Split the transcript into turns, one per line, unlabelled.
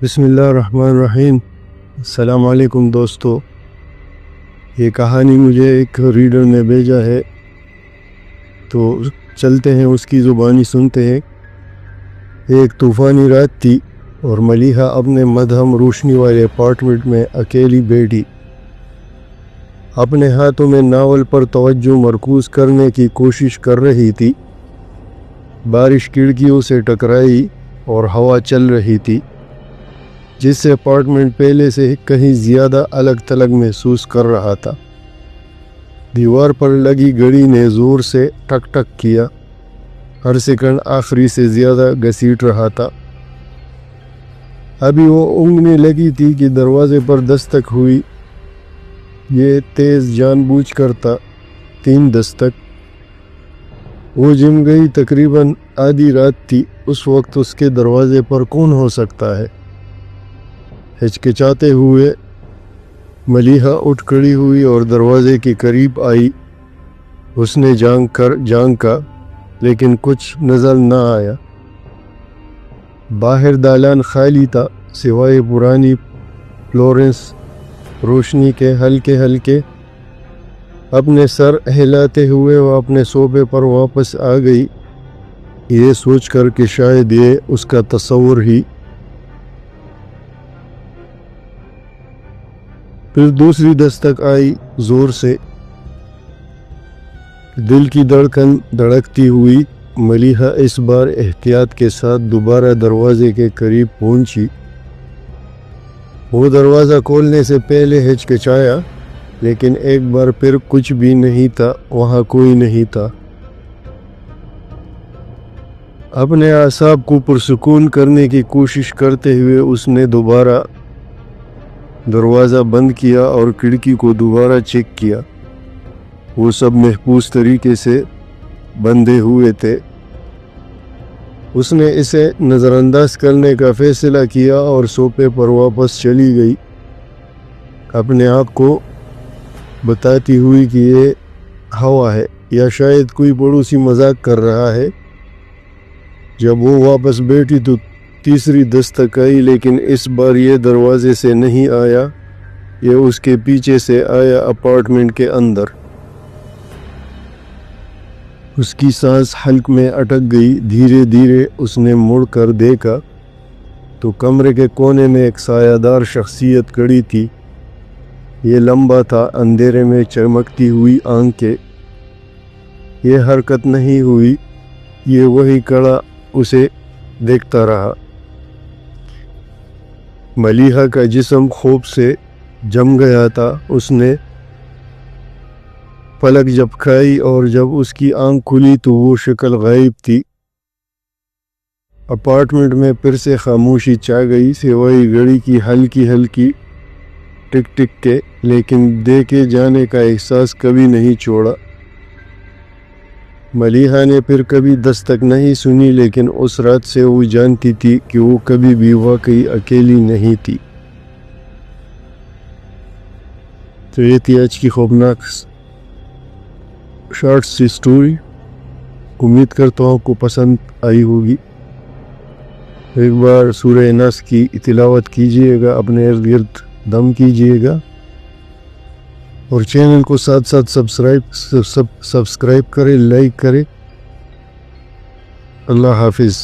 بسم اللہ الرحمن الرحیم۔ السلام علیکم دوستو، یہ کہانی مجھے ایک ریڈر نے بھیجا ہے، تو چلتے ہیں اس کی زبانی سنتے ہیں۔ ایک طوفانی رات تھی اور ملیحہ اپنے مدھم روشنی والے اپارٹمنٹ میں اکیلی بیٹھی، اپنے ہاتھوں میں ناول پر توجہ مرکوز کرنے کی کوشش کر رہی تھی۔ بارش کھڑکیوں سے ٹکرائی اور ہوا چل رہی تھی، جس سے اپارٹمنٹ پہلے سے کہیں زیادہ الگ تھلگ محسوس کر رہا تھا۔ دیوار پر لگی گھڑی نے زور سے ٹک ٹک کیا، ہر سیکنڈ آخری سے زیادہ گھسیٹ رہا تھا۔ ابھی وہ اونگنے لگی تھی کہ دروازے پر دستک ہوئی۔ یہ تیز جان بوجھ کر تھا، 3 دستک۔ وہ جم گئی۔ تقریباً آدھی رات تھی۔ اس وقت اس کے دروازے پر کون ہو سکتا ہے؟ ہچکچاتے ہوئے ملیحہ اٹھ کھڑی ہوئی اور دروازے کے قریب آئی۔ اس نے جھانکا لیکن کچھ نظر نہ آیا۔ باہر دالان خالی تھا، سوائے پرانی فلورنس روشنی کے ہلکے۔ اپنے سر ہلاتے ہوئے وہ اپنے صوبے پر واپس آ گئی، یہ سوچ کر کہ شاید یہ اس کا تصور ہی۔ پھر دوسری دستک آئی، زور سے، دل کی دھڑکن دھڑکتی ہوئی۔ ملیحہ اس بار احتیاط کے ساتھ دوبارہ دروازے کے قریب پہنچی۔ وہ دروازہ کھولنے سے پہلے ہچکچایا، لیکن ایک بار پھر کچھ بھی نہیں تھا، وہاں کوئی نہیں تھا۔ اپنے اعصاب کو پرسکون کرنے کی کوشش کرتے ہوئے اس نے دوبارہ دروازہ بند کیا اور کھڑکی کو دوبارہ چیک کیا۔ وہ سب محفوظ طریقے سے بندھے ہوئے تھے۔ اس نے اسے نظر انداز کرنے کا فیصلہ کیا اور صوفے پر واپس چلی گئی، اپنے آپ کو بتاتی ہوئی کہ یہ ہوا ہے یا شاید کوئی پڑوسی مذاق کر رہا ہے۔ جب وہ واپس بیٹھی تو تیسری دستک آئی، لیکن اس بار یہ دروازے سے نہیں آیا، یہ اس کے پیچھے سے آیا، اپارٹمنٹ کے اندر۔ اس کی سانس حلق میں اٹک گئی۔ دھیرے دھیرے اس نے مڑ کر دیکھا تو کمرے کے کونے میں ایک سایہ دار شخصیت کھڑی تھی۔ یہ لمبا تھا، اندھیرے میں چمکتی ہوئی آنکھیں۔ یہ حرکت نہیں ہوئی، یہ وہی کھڑا اسے دیکھتا رہا۔ ملیحہ کا جسم خوف سے جم گیا تھا۔ اس نے پلک جھپکائی اور جب اس کی آنکھ کھلی تو وہ شکل غائب تھی۔ اپارٹمنٹ میں پھر سے خاموشی چھا گئی، سوائے گھڑی کی ہلکی ٹک ٹک کے، لیکن دیکھے جانے کا احساس کبھی نہیں چھوڑا۔ ملیحہ نے پھر کبھی دستک نہیں سنی، لیکن اس رات سے وہ جانتی تھی کہ وہ کبھی بھی واقعی اکیلی نہیں تھی۔ تو یہ تھی آج کی خوفناک شارٹ سی سٹوری۔ امید کرتا ہوں کو پسند آئی ہوگی۔ ایک بار سورہ ناس کی تلاوت کیجئے گا، اپنے ارد گرد دم کیجئے گا، اور چینل کو ساتھ ساتھ سبسکرائب کرے، لائک کرے۔ اللہ حافظ۔